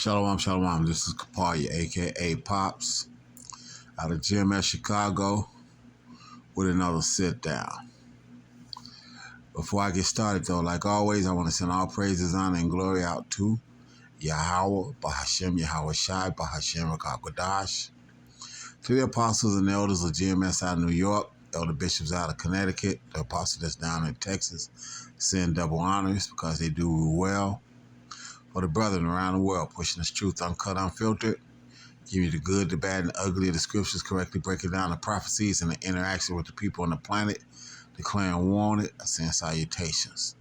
Shalom, shalom. This is Kapalia, a.k.a. Pops, out of GMS Chicago, with another sit-down. Before I get started, though, like always, I want to send all praises, honor, and glory out to Yahweh, Bahashem, Yahweh Shai, Bahashem, Rakakwadash, to the apostles and elders of GMS out of New York, elder bishops out of Connecticut, the apostle that's down in Texas, send double honors because they do well. For the brethren around the world, pushing this truth uncut, unfiltered, give you the good, the bad, and the ugly of the scriptures, correctly breaking down the prophecies and the interaction with the people on the planet, declaring war on it, I send salutations.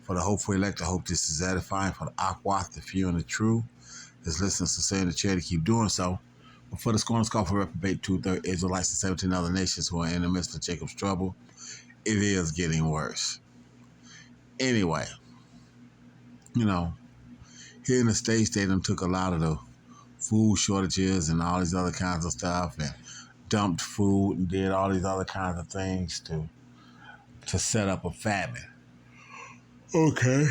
For the hopeful elect, I hope this is edifying. For the Akwath, the few and the true, that's listening to say in the chair to keep doing so. But for the scorn and scoff for reprobate 2/3 Israelites and 17 other nations who are in the midst of Jacob's trouble, it is getting worse. Anyway, here in the States, they done took a lot of the food shortages and all these other kinds of stuff and dumped food and did all these other kinds of things to set up a famine. Okay.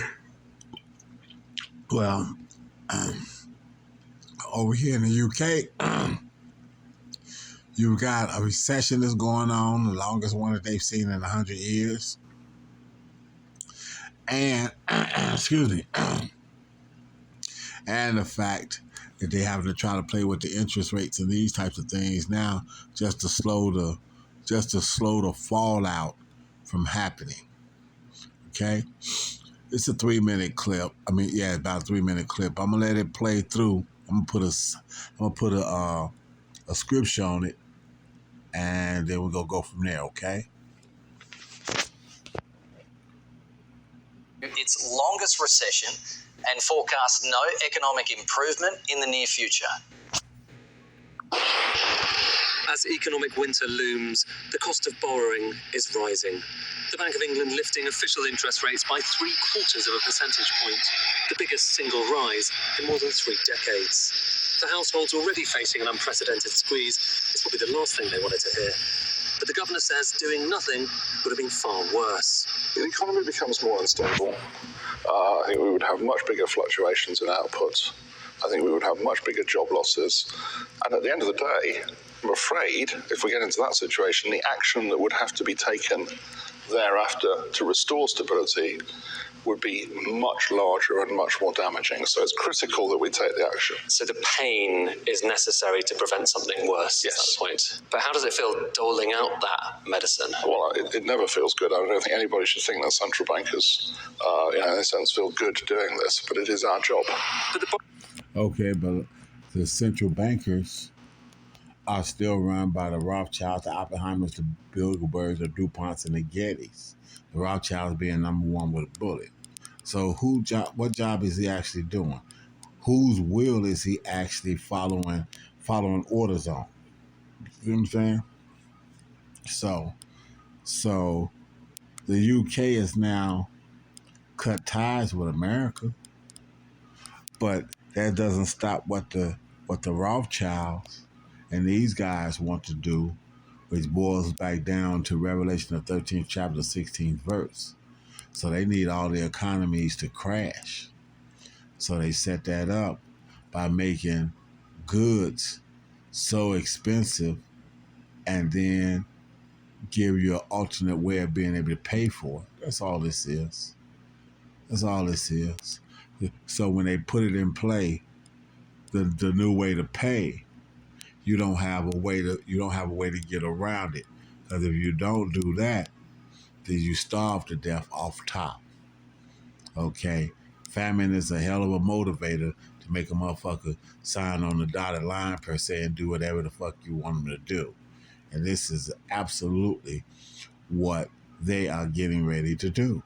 Well, over here in the UK, you've got a recession that's going on, the longest one that they've seen in 100 years. And, excuse me, and the fact that they having to try to play with the interest rates and these types of things now just to slow the fallout from happening. Okay? It's a 3-minute clip. About a 3-minute clip. I'm gonna let it play through. I'm gonna put a scripture on it, and then we're gonna go from there, okay? Its longest recession and forecasts no economic improvement in the near future. As economic winter looms, the cost of borrowing is rising. The Bank of England lifting official interest rates by 0.75 percentage point, the biggest single rise in more than 3 decades. For households already facing an unprecedented squeeze, it's probably the last thing they wanted to hear. But the governor says doing nothing would have been far worse. The economy becomes more unstable. I think we would have much bigger fluctuations in output. I think we would have much bigger job losses. And at the end of the day, I'm afraid, if we get into that situation, the action that would have to be taken thereafter to restore stability would be much larger and much more damaging. So it's critical that we take the action. So the pain is necessary to prevent something worse. Yes. At that point. But how does it feel doling out that medicine? Well, it never feels good. I don't think anybody should think that central bankers, in a sense, feel good doing this, but it is our job. Okay, but the central bankers are still run by the Rothschilds, the Oppenheimers, the Bilderbergs, the DuPonts, and the Gettys. The Rothschilds being number one with a bullet. So what job is he actually doing? Whose will is he actually following orders on? You know what I'm saying? So the UK has now cut ties with America, but that doesn't stop what the Rothschilds and these guys want to do, which boils back down to Revelation, the 13th chapter, 16th verse. So they need all the economies to crash. So they set that up by making goods so expensive and then give you an alternate way of being able to pay for it. That's all this is. That's all this is. So when they put it in play, the new way to pay, you don't have a way to get around it. Because if you don't do that, then you starve to death off top. Okay? Famine is a hell of a motivator to make a motherfucker sign on the dotted line per se and do whatever the fuck you want them to do. And this is absolutely what they are getting ready to do.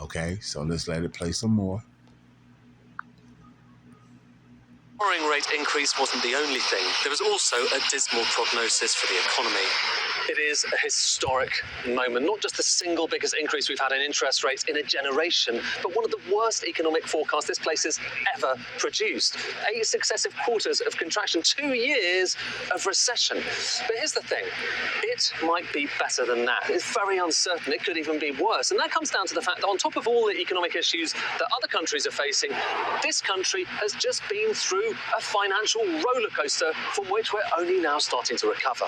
Okay? So let's let it play some more. Borrowing rate increase wasn't the only thing. There was also a dismal prognosis for the economy. It is a historic moment, not just the single biggest increase we've had in interest rates in a generation, but one of the worst economic forecasts this place has ever produced. 8 successive quarters of contraction, 2 years of recession. But here's the thing, it might be better than that. It's very uncertain. It could even be worse. And that comes down to the fact that on top of all the economic issues that other countries are facing, this country has just been through a financial roller coaster from which we're only now starting to recover.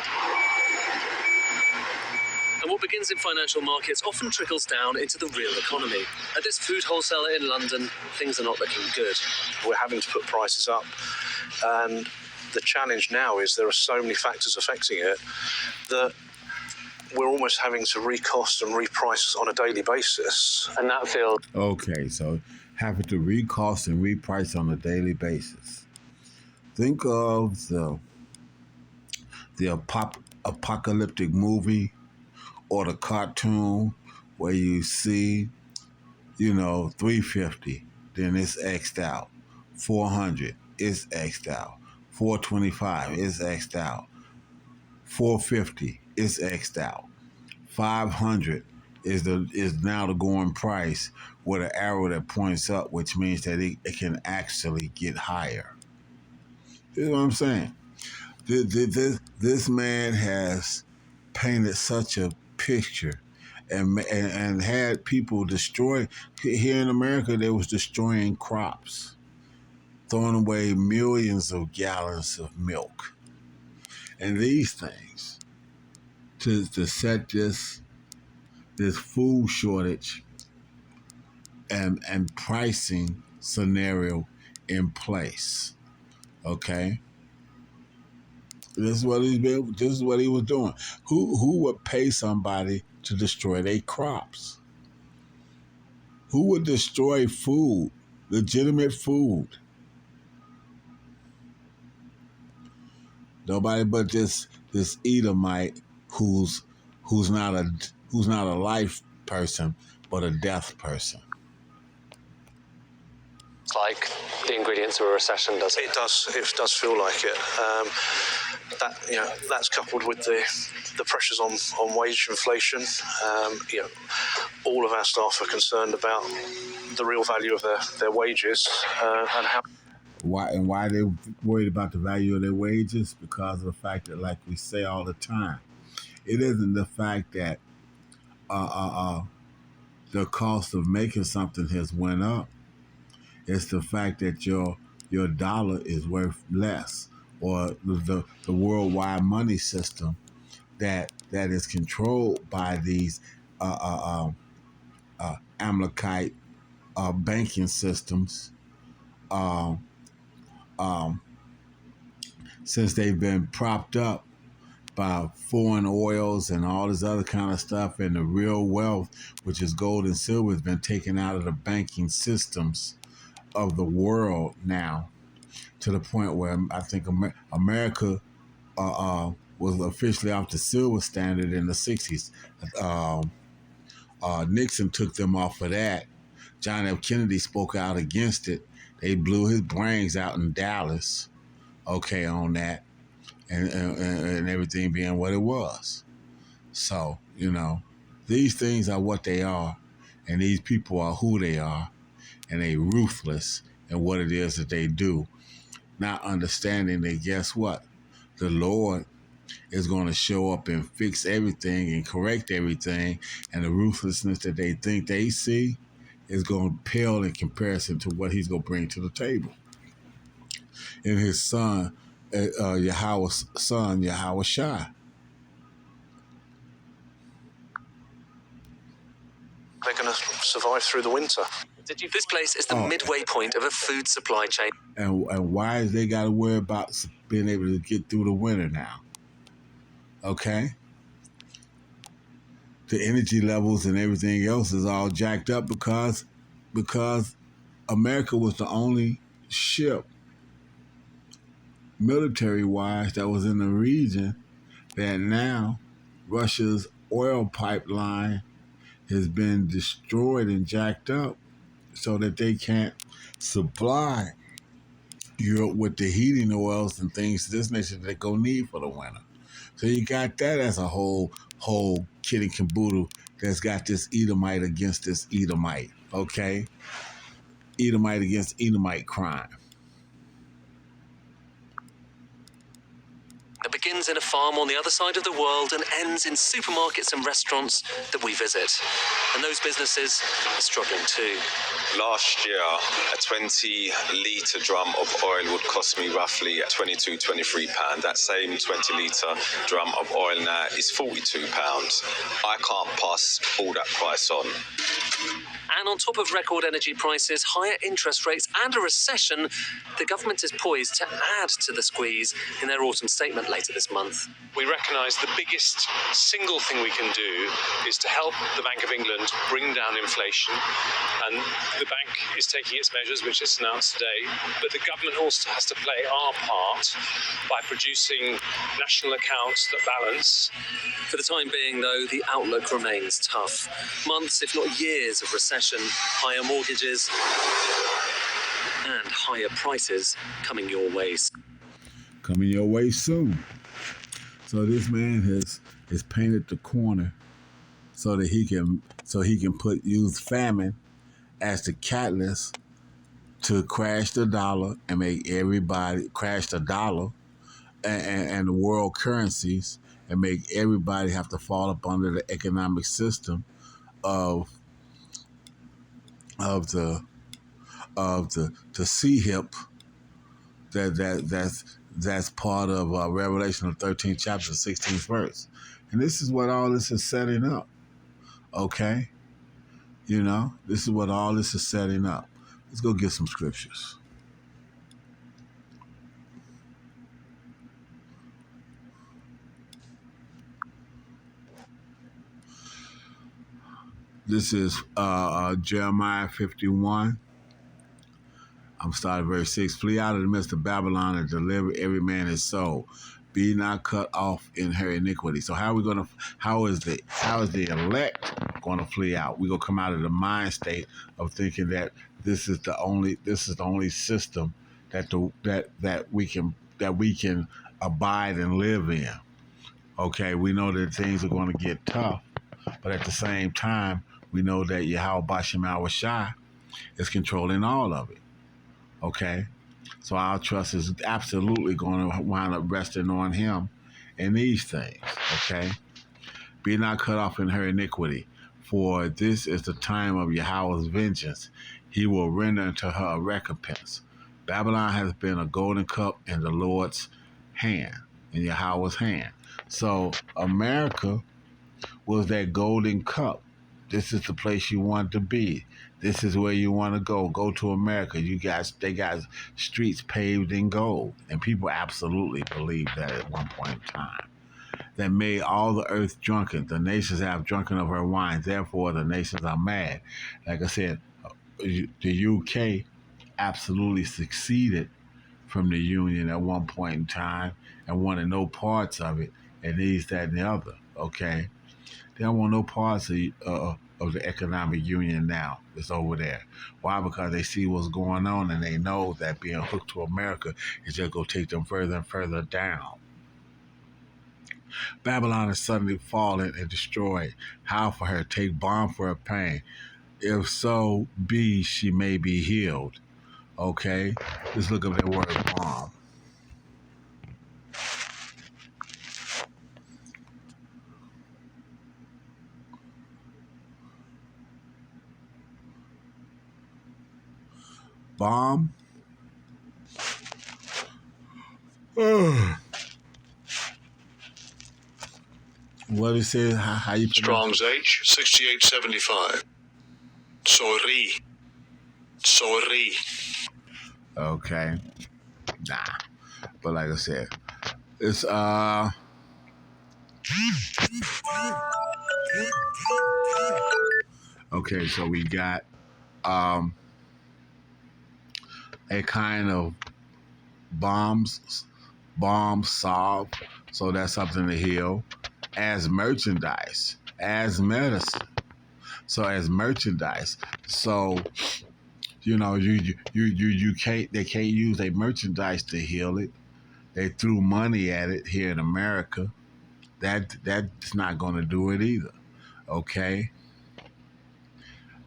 And what begins in financial markets often trickles down into the real economy. At this food wholesaler in London, things are not looking good. We're having to put prices up, and the challenge now is there are so many factors affecting it that we're almost having to recost and reprice on a daily basis. And that feels Okay, so having to recost and reprice on a daily basis. Think of the apocalyptic movie or the cartoon where you see, $350, then it's X'd out. $400, it's X'd out. $425, it's X'd out. $450, it's X'd out. $500 is now the going price with an arrow that points up, which means that it can actually get higher. You know what I'm saying? This man has painted such a picture and had people destroy. Here in America, they was destroying crops, throwing away millions of gallons of milk. And these things, to set this food shortage and pricing scenario in place. Okay? This is what he was doing. Who would pay somebody to destroy their crops? Who would destroy food, legitimate food? Nobody but this Edomite who's not a life person but a death person. It's like the ingredients of a recession, does it? It does feel like it. That's coupled with the pressures on wage inflation. All of our staff are concerned about the real value of their wages and how. Why they're worried about the value of their wages? Because of the fact that, like we say all the time, it isn't the fact that the cost of making something has went up. It's the fact that your dollar is worth less, or the worldwide money system that is controlled by these Amalekite banking systems. Since they've been propped up by foreign oils and all this other kind of stuff, and the real wealth, which is gold and silver, has been taken out of the banking systems of the world now, to the point where I think America was officially off the silver standard in the 60s. Nixon took them off of that. John F. Kennedy spoke out against it. They blew his brains out in Dallas, on that, and everything being what it was. So, these things are what they are, and these people are who they are, and they ruthless in what it is that they do, not understanding that, guess what? The Lord is going to show up and fix everything and correct everything, and the ruthlessness that they think they see is going to pale in comparison to what he's going to bring to the table. In his son, Yahweh's son, Yahweh Shai. They're going to survive through the winter. This place is the midway point of a food supply chain. And why is they got to worry about being able to get through the winter now? Okay? The energy levels and everything else is all jacked up because America was the only ship, military-wise, that was in the region that now Russia's oil pipeline has been destroyed and jacked up so that they can't supply Europe with the heating oils and things of this nature that they're going to need for the winter. So you got that as a whole kit and caboodle that's got this Edomite against this Edomite. Okay, Edomite against Edomite crime. That begins in a farm on the other side of the world and ends in supermarkets and restaurants that we visit. And those businesses are struggling too. Last year, a 20-litre drum of oil would cost me roughly £22-23. That same 20-litre drum of oil now is £42. I can't pass all that price on. And on top of record energy prices, higher interest rates and a recession, the government is poised to add to the squeeze in their autumn statement later this month. We recognise the biggest single thing we can do is to help the Bank of England bring down inflation, and the bank is taking its measures, which it's announced today, but the government also has to play our part by producing national accounts that balance. For the time being, though, the outlook remains tough. Months, if not years, of recession, higher mortgages, and higher prices coming your way. Coming your way soon. So this man has painted the corner so that he can use famine as the catalyst to crash the dollar and make everybody crash the dollar and the world currencies and make everybody have to fall up under the economic system of the CHIP that's part of Revelation of 13th chapter, 16th verse. And this is what all this is setting up. Okay? You know, this is what all this is setting up. Let's go get some scriptures. This is Jeremiah 51. I'm starting verse 6. Flee out of the midst of Babylon and deliver every man his soul. Be not cut off in her iniquity. So how is the elect gonna flee out? We're gonna come out of the mind state of thinking that this is the only system that we can abide and live in. Okay, we know that things are gonna get tough, but at the same time, we know that Yahweh Bashem Awashai is controlling all of it. Okay? So our trust is absolutely going to wind up resting on him in these things. Okay? Be not cut off in her iniquity, for this is the time of Yahweh's vengeance. He will render unto her a recompense. Babylon has been a golden cup in the Lord's hand, in Yahweh's hand. So America was that golden cup. This is the place you want to be. This is where you want to go. Go to America. They got streets paved in gold. And people absolutely believed that at one point in time. That made all the earth drunken. The nations have drunken of her wine. Therefore, the nations are mad. Like I said, the UK absolutely succeeded from the Union at one point in time and wanted no parts of it. And these, that, and the other. Okay? They don't want no parts of the economic union now that's over there. Why? Because they see what's going on and they know that being hooked to America is just going to take them further and further down. Babylon is suddenly fallen and destroyed. How for her? Take balm for her pain. If so be she may be healed. Okay? Let's look up that word balm. Bomb. What it says? How you Strong's H 6875. Sorry. Okay. Nah. But like I said, it's okay, so we got a kind of bomb salve, so that's something to heal, as merchandise, as medicine. So as merchandise, so you know you can't, they can't use their merchandise to heal it. They threw money at it here in America. That's not going to do it either. Okay.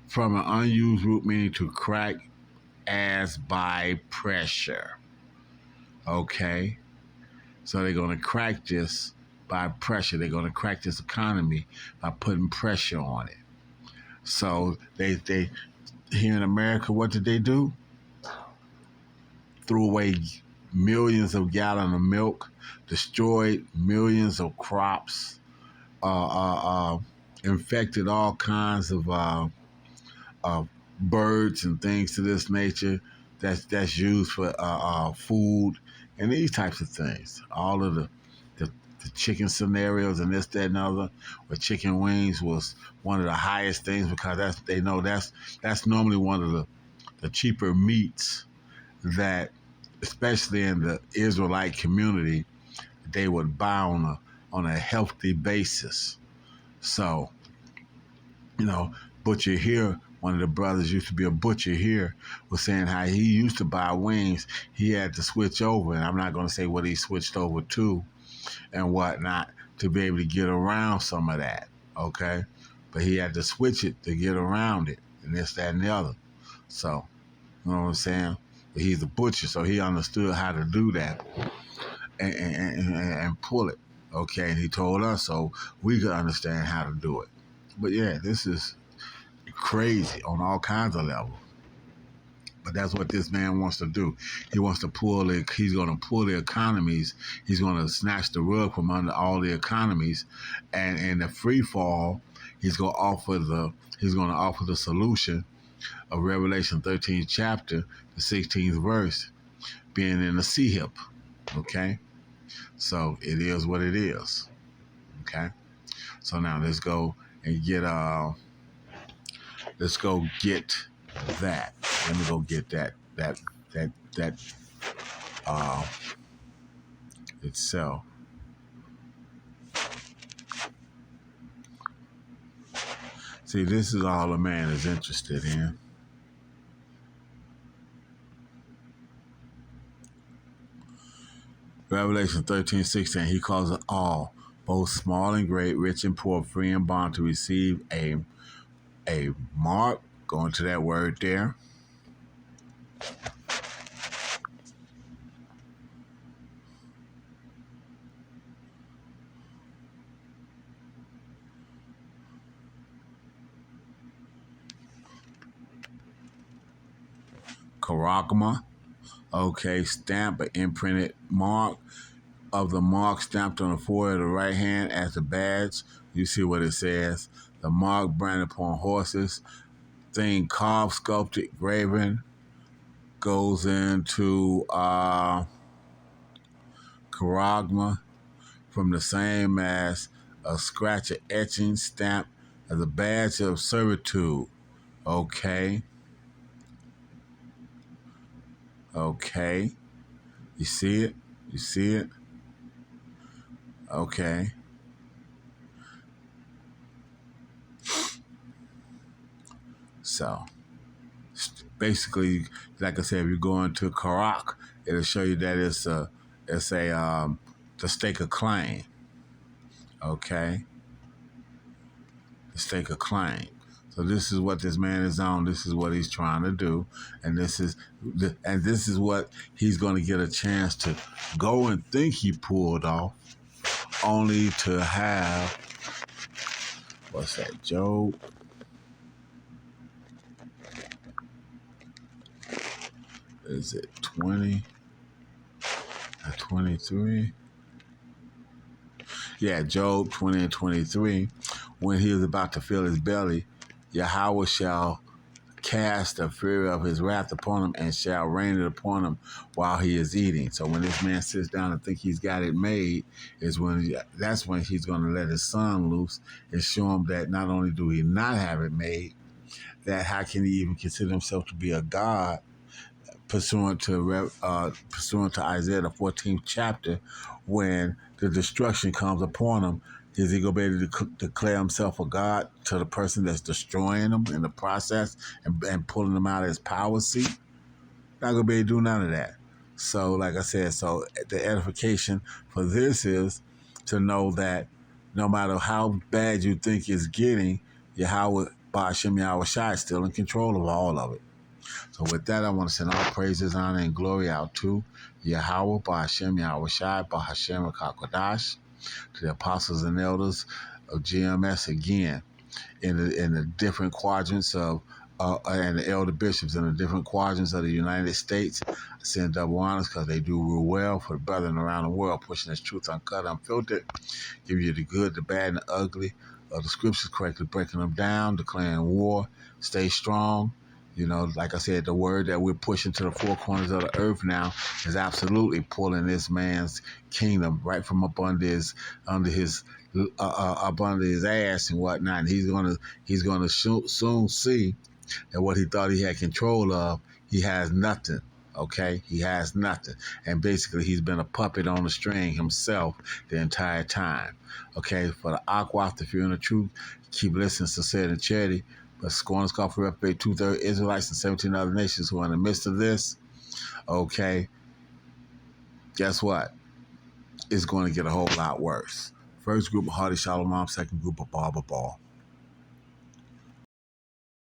From an unused root meaning to crack as by pressure. Okay. So they're going to crack this by pressure. They're going to crack this economy by putting pressure on it. So they here in America, what did they do? Threw away millions of gallons of milk, destroyed millions of crops, infected all kinds of birds and things to this nature that's used for food and these types of things. All of the chicken scenarios and this, that, and other, where chicken wings was one of the highest things because that's normally one of the cheaper meats that, especially in the Israelite community, they would buy on a healthy basis. So, Butcher here, one of the brothers used to be a butcher here, was saying how he used to buy wings. He had to switch over, and I'm not going to say what he switched over to and whatnot to be able to get around some of that, okay? But he had to switch it to get around it, and this, that, and the other. So, you know what I'm saying? But he's a butcher, so he understood how to do that and pull it, okay? And he told us so we could understand how to do it. But yeah, this is crazy on all kinds of levels. But that's what this man wants to do. He wants to he's going to pull the economies. He's going to snatch the rug from under all the economies. And in the free fall, he's going to offer the solution of Revelation 13th chapter, the 16th verse, being in the sea hip. Okay? So it is what it is. Okay? So now let's go get that. Let me go get that itself. See, this is all a man is interested in. Revelation 13:16, he calls it all, both small and great, rich and poor, free and bond, to receive a mark. Going to that word there. Charagma. Okay, stamp an imprinted mark of the mark stamped on the forehead of the right hand as the badge. You see what it says. The mark branded upon horses. Thing carved, sculpted, graven. Goes into charagma, from the same as a scratch, an etching, stamp as a badge of servitude. Okay. You see it? Okay. So, basically, like I said, if you go into Karak, it'll show you that it's to stake a claim. Okay. To stake a claim. So this is what this man is on. This is what he's trying to do, and this is what he's going to get a chance to go and think he pulled off, only to have what's that? Job. Is it 20? 23? Yeah, Job 20 and 23. When he is about to fill his belly, Yahweh shall cast the fury of his wrath upon him and shall rain it upon him while he is eating. So when this man sits down and think he's got it made, that's when he's going to let his son loose and show him that not only do he not have it made, that how can he even consider himself to be a god, pursuant to Isaiah the 14th chapter, when the destruction comes upon him. Is he going to be able to declare himself a god to the person that's destroying him in the process and pulling him out of his power seat? Not going to be able to do none of that. So, like I said, the edification for this is to know that no matter how bad you think it's getting, Yahweh Ba'ashem Yahweh Shai is still in control of all of it. So with that, I want to send all praises, honor, and glory out to Yahweh Ba'ashem Yahweh Shai Ba'ashem HaKadosh, to the apostles and elders of GMS again, in the different quadrants of and the elder bishops in the different quadrants of the United States. I send double honors because they do real well for the brethren around the world, pushing this truth uncut, unfiltered, give you the good, the bad, and the ugly of the scriptures, correctly breaking them down, declaring war, stay strong. You know, like I said, the word that we're pushing to the four corners of the earth now is absolutely pulling this man's kingdom right from up under his ass and whatnot. And he's gonna soon see that what he thought he had control of, he has nothing. Okay, he has nothing, and basically he's been a puppet on a string himself the entire time. Okay, for the Aquaf, the fear and the truth, keep listening, sincerity and charity. But scorn is called for FBA 2/3 Israelites and 17 other nations who are in the midst of this. Okay, guess what? It's going to get a whole lot worse. First group of Hardy Shalom, second group of Barber Ball.